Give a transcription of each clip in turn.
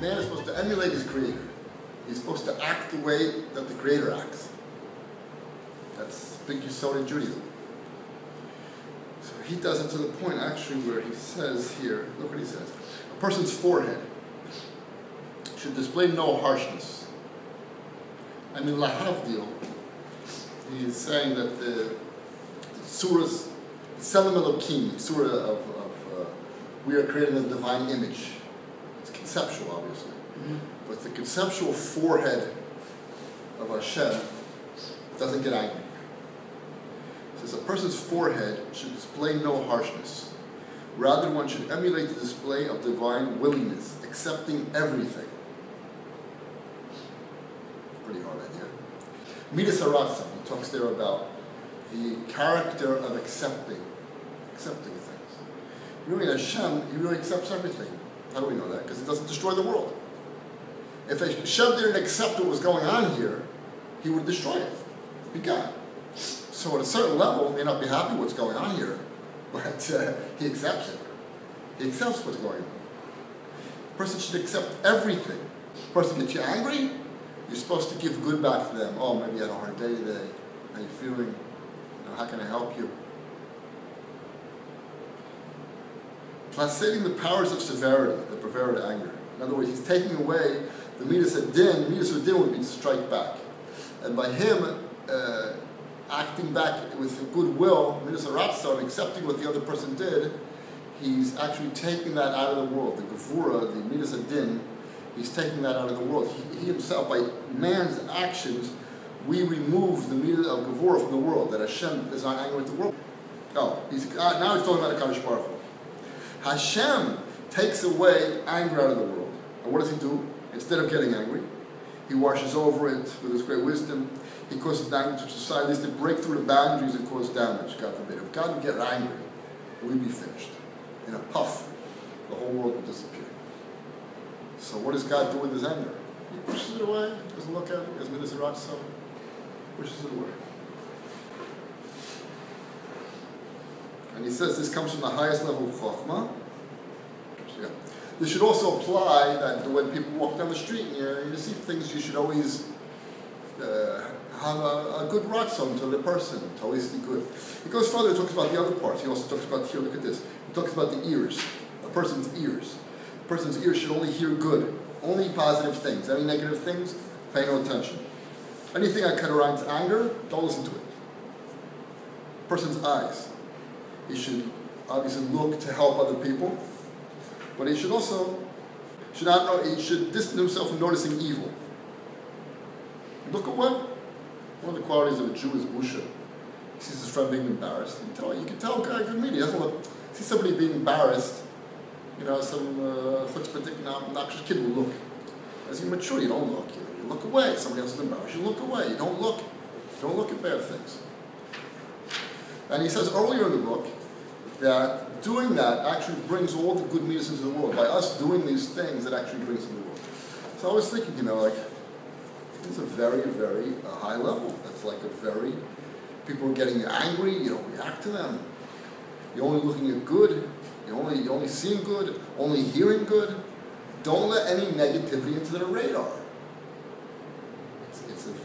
man is supposed to emulate his creator. He's supposed to act the way that the creator acts. That's big yesod in Judaism. So he does it to the point actually where he says here, look what he says. A person's forehead should display no harshness. I mean, lahavdil, he's saying that the surah's Selim Elokim, surah of we are created in a divine image. It's conceptual, obviously. Mm-hmm. But the conceptual forehead of Hashem doesn't get angry. It says a person's forehead should display no harshness. Rather, one should emulate the display of divine willingness, accepting everything. Pretty hard idea. Midas Haratzon, he talks there about the character of accepting things. Really, Hashem, he really accepts everything. How do we know that? Because he doesn't destroy the world. If Hashem didn't accept what was going on here, he would destroy it. Be God. So at a certain level, he may not be happy with what's going on here, but he accepts it. He accepts what's going on. A person should accept everything. A person gets you angry, you're supposed to give good back to them. Oh, maybe you had a hard day today. How are you feeling? How can I help you? Translating the powers of severity, the perverted anger. In other words, he's taking away the midas hadin. Midas hadin would be to strike back. And by him acting back with goodwill, midas haratzon, accepting what the other person did, he's actually taking that out of the world. The gevura, the midas hadin, he's taking that out of the world. He himself, by man's actions, we remove the midas of gevura from the world, that Hashem is not angry with the world. No, now he's talking about HaKadosh Baruch Hu. Hashem takes away anger out of the world. And what does he do? Instead of getting angry, he washes over it with his great wisdom. He causes damage to societies to break through the boundaries and cause damage, God forbid. If God would get angry, we'd be finished. In a puff, the whole world would disappear. So what does God do with his anger? He pushes it away, doesn't look at it, as midas haratzon, pushes it away. And he says this comes from the highest level of Chokhmah. Yeah. This should also apply that when people walk down the street and you see things, you should always have a good ratzon to the person, to always be good. He goes further, he talks about the other parts. He also talks about, here, look at this. He talks about the ears, a person's ears. A person's ears should only hear good, only positive things. Any negative things, pay no attention. Anything that cut around to anger, don't listen to it. A person's eyes. He should obviously look to help other people, but he should also he should distance himself from noticing evil. Look away. One of the qualities of a Jew is busha. He sees his friend being embarrassed. You can tell a guy good media. He doesn't look. See somebody being embarrassed, some obnoxious kid will look. As you mature, you don't look. You look away. Somebody else is embarrassed. You look away. You don't look. Don't look at bad things. And he says earlier in the book that doing that actually brings all the good midas into the world. By us doing these things, it actually brings into the world. So I was thinking, it's a very, very high level. That's like people are getting angry, you don't react to them. You're only looking at good, you're only seeing good, only hearing good. Don't let any negativity into the radar.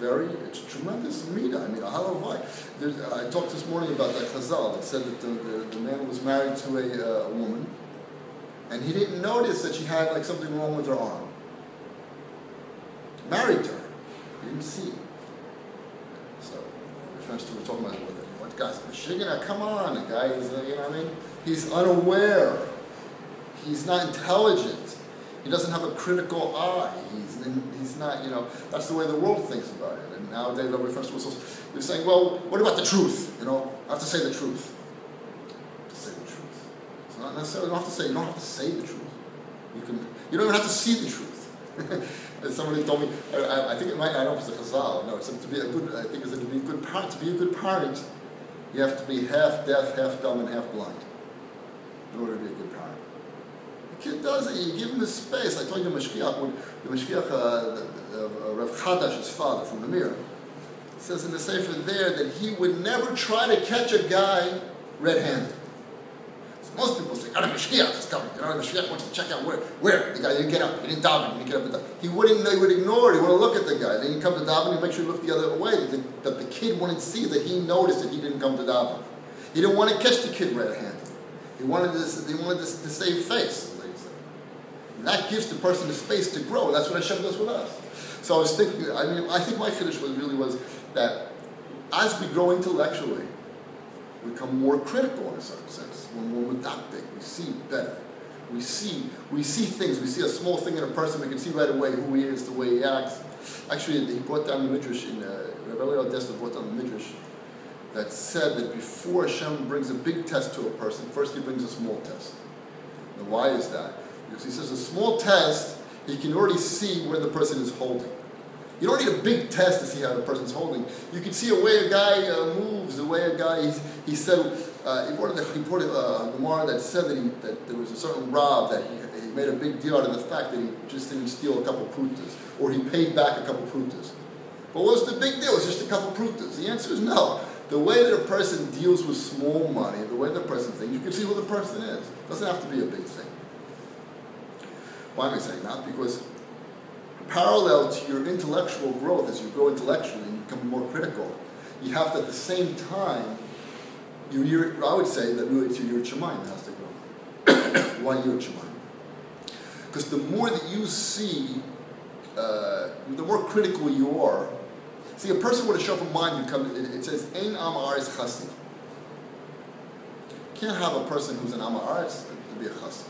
It's a tremendous midah. I mean, I talked this morning about that chazal that said that the man was married to a woman, and he didn't notice that she had something wrong with her arm. Married to her, he didn't see. So my friends were talking about what guy's Michigan? Come on, the guy is he's unaware. He's not intelligent. He doesn't have a critical eye. He's not, that's the way the world thinks about it. And nowadays, they're saying, well, what about the truth? I have to say the truth. To say the truth. It's not necessarily, you don't have to say the truth. You don't even have to see the truth. As somebody told me, I think it might, I don't know if it's a chazal. No, it's to be a good parent. To be a good parent, you have to be half deaf, half dumb, and half blind in order to be a good parent. Kid does it, you give him the space. I told you the Mashgiach, Rav Chadash, his father from the Mir, says in the Sefer there that he would never try to catch a guy red-handed. Most people think, oh, the Mashiach is coming. You know, the Mashiach wants to check out where? The guy didn't get up. He didn't daven. He didn't get up and daven. He wouldn't know. He would ignore it. He wouldn't look at the guy. Then he'd come to daven. He'd make sure he looked the other way. That the kid wouldn't see that he noticed that he didn't come to daven. He didn't want to catch the kid red-handed. He wanted to save face, as they say. And that gives the person the space to grow. And that's what Hashem does with us. So I was thinking, I think my Kiddush was that as we grow intellectually, we become more critical in a certain sense. We're more medactic. We see better. We see things. We see a small thing in a person. We can see right away who he is, the way he acts. Actually, he brought down the midrash Rabbi Eliezer Dessler brought down the midrash that said that before Hashem brings a big test to a person, first he brings a small test. And why is that? Because he says a small test, he can already see where the person is holding. You don't need a big test to see how the person's holding. You can see a way a guy moves, the way a guy, he said, he brought a Gemara that said that there was a certain Rav that he made a big deal out of the fact that he just didn't steal a couple prutas, or he paid back a couple prutas. But what was the big deal? It was just a couple prutas. The answer is no. The way that a person deals with small money, the way the person thinks, you can see who the person is. It doesn't have to be a big thing. Why am I saying that? Because parallel to your intellectual growth, as you grow intellectually and become more critical, you have to at the same time, I would say that really it's your Shemayim that has to grow. Why your Shemayim? Because the more that you see, the more critical you are. See, a person with a sharper mind it says, Ein Am Haaretz Chassid. You can't have a person who's an Am Haaretz to be a Chassid.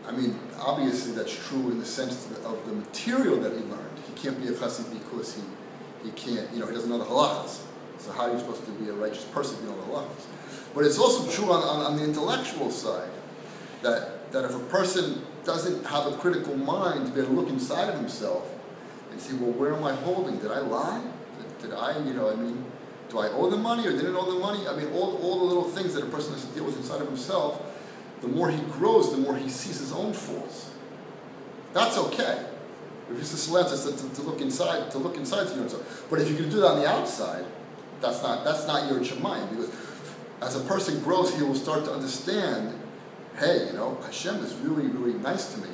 I mean, obviously that's true in the sense of the material that he learned. He can't be a chassid because he can't, he doesn't know the halachas. So how are you supposed to be a righteous person if you know the halachas? But it's also true on the intellectual side, that if a person doesn't have a critical mind to be able to look inside of himself and see, well, where am I holding? Did I lie? Did I, do I owe the money or didn't owe the money? I mean, all the little things that a person has to deal with inside of himself, the more he grows, the more he sees his own faults. That's okay. If he's a celeb to look inside to yourself. But if you can do that on the outside, that's not your Shemayim. Because as a person grows, he will start to understand, hey, Hashem is really, really nice to me.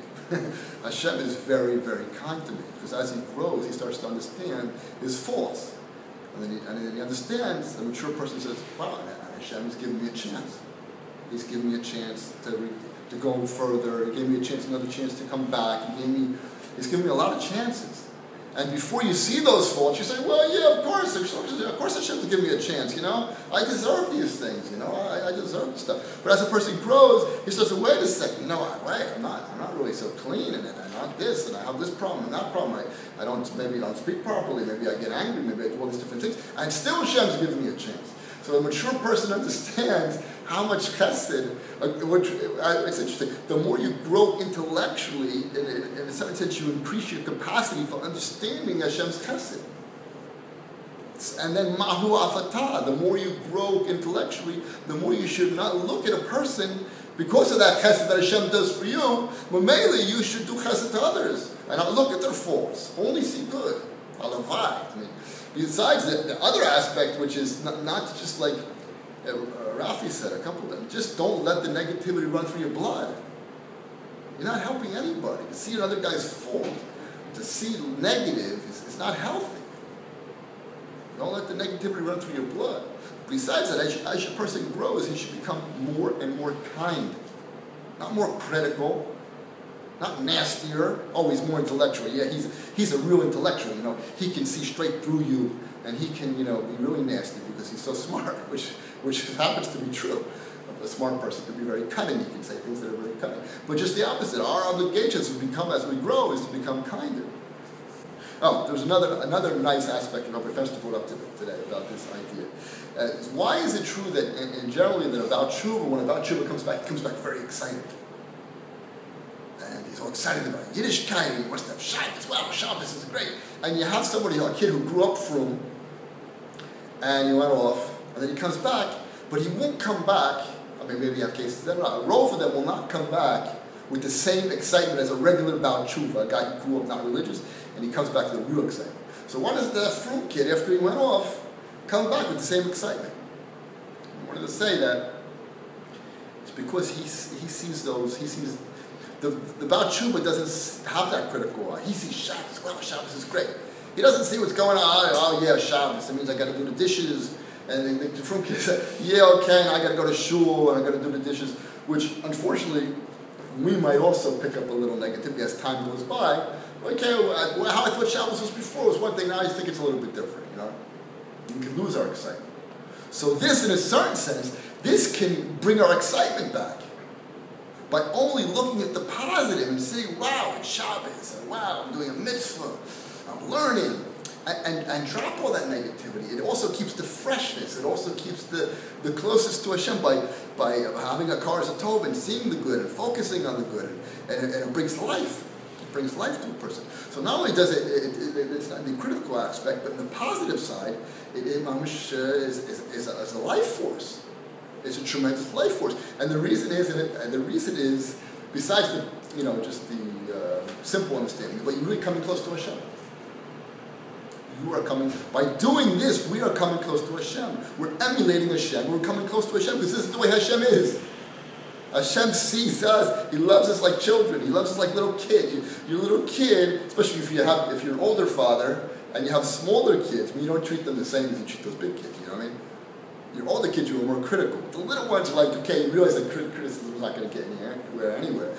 Hashem is very, very kind to me. Because as he grows, he starts to understand his faults. And then he understands, the mature person says, wow, Hashem has given me a chance. He's given me a chance to go further. He gave me another chance to come back. He's given me a lot of chances. And before you see those faults, you say, well, yeah, of course Hashem has given me a chance, I deserve these things, I deserve this stuff. But as a person grows, he starts to, wait a second, I'm not really so clean, and I'm not this, and I have this problem and that problem. Maybe I don't speak properly, maybe I get angry, maybe I do all these different things, and still Hashem's giving me a chance. So a mature person understands how much chesed, it's interesting, the more you grow intellectually, in a certain sense you increase your capacity for understanding Hashem's chesed. And then mahu afatah, the more you grow intellectually, the more you should not look at a person because of that chesed that Hashem does for you, but mainly you should do chesed to others, and not look at their faults, only see good. Besides the other aspect, which is not just like Rafi said, a couple of them, just don't let the negativity run through your blood. You're not helping anybody. To see another guy's fault, to see negative is not healthy. Don't let the negativity run through your blood. Besides that, as your person grows, he should become more and more kind. Not more critical, not nastier. Oh, he's more intellectual. Yeah, he's a real intellectual. He can see straight through you, and he can, be really nasty because he's so smart, which happens to be true. A smart person can be very cunning. He can say things that are very cunning. But just the opposite. Our obligations as we grow, is to become kinder. Oh, there's another nice aspect of our professor brought up today about this idea. Why is it true that, and generally, that about tshuva, when about tshuva comes back very excited. And he's all excited about Yiddishkeit, and he wants to have Shabbos. Wow, Shabbos is great. And you have somebody, a kid who grew up from, and he went off, and then he comes back, but he won't come back. I mean, maybe you have cases that are a role for them will not come back with the same excitement as a regular Baal Tshuva, a guy who grew up not religious, and he comes back to the real excitement. So why does the fruit kid, after he went off, come back with the same excitement? I wanted to say that because he sees those, he sees, the Baal Tshuva doesn't have that critical eye. He sees Shabbos, wow, Shabbos is great. He doesn't see what's going on, oh yeah, Shabbos, that means I got to do the dishes, and the different kids say, yeah, okay, and I got to go to shul, and I got to do the dishes, which unfortunately, we might also pick up a little negativity as time goes by. Okay, how I thought Shabbos was before was one thing, now I think it's a little bit different, you know? We can lose our excitement. So this, in a certain sense, this can bring our excitement back. By only looking at the positive and saying, wow, it's Shabbos, and wow, I'm doing a mitzvah, I'm learning, and drop all that negativity. It also keeps the freshness, it also keeps the closest to Hashem by having a Karas HaTov and seeing the good and focusing on the good, and it brings life. It brings life to a person. So not only does it's not the critical aspect, but in the positive side, it is a life force. It's a tremendous life force, and the reason is, besides the just the simple understanding, but you're really coming close to Hashem. You are coming by doing this. We are coming close to Hashem. We're emulating Hashem. We're coming close to Hashem because this is the way Hashem is. Hashem sees us. He loves us like children. He loves us like little kids. Your little kid, especially if you're an older father and you have smaller kids, you don't treat them the same as you treat those big kids. You know what I mean? Your older kids, you are more critical. The little ones are like, okay, you realize that criticism is not going to get anywhere.